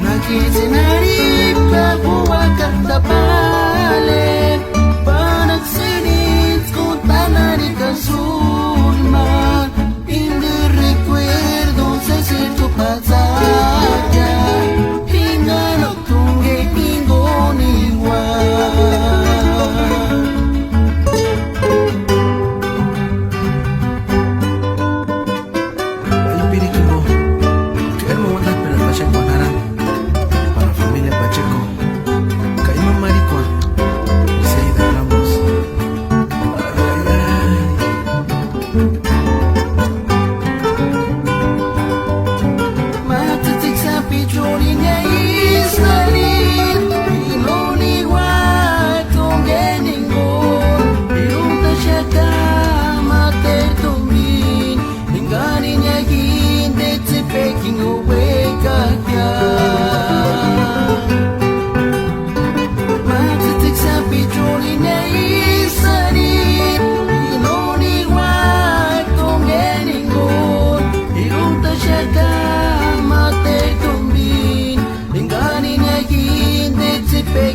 Nakisinari pagbuwa katapale panagsinit kung tanari kasulma hindi recuerdo sa sito pasaya hinga nagtungge ingoniwa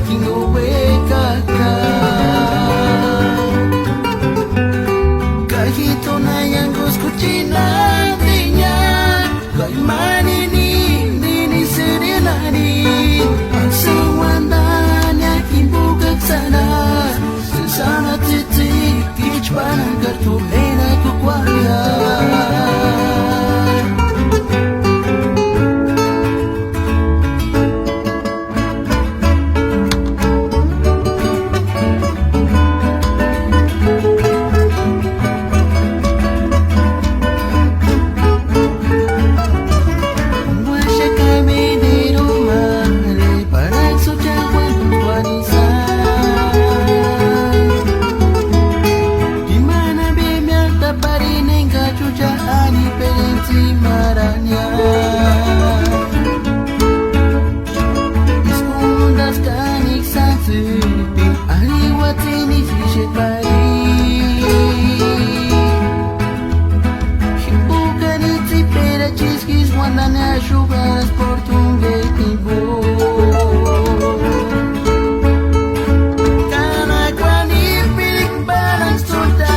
Making away kahit tunay ang gusto natin yan kay manini serelanin ang sawandan yakin bukag sana sana titik each panang kartulay na kukwaya Jugadas por tu tiempo Kana kwa ni pilik barang soldat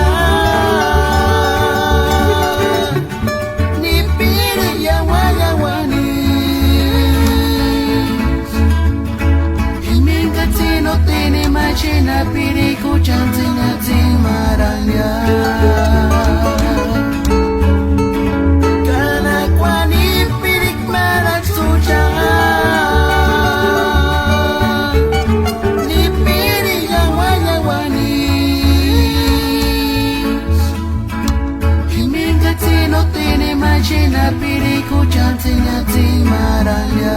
Ni pilik yawayawanis Ilmin katino tini machina piliku chantina timaranya Napili ko dyan sa nating maraya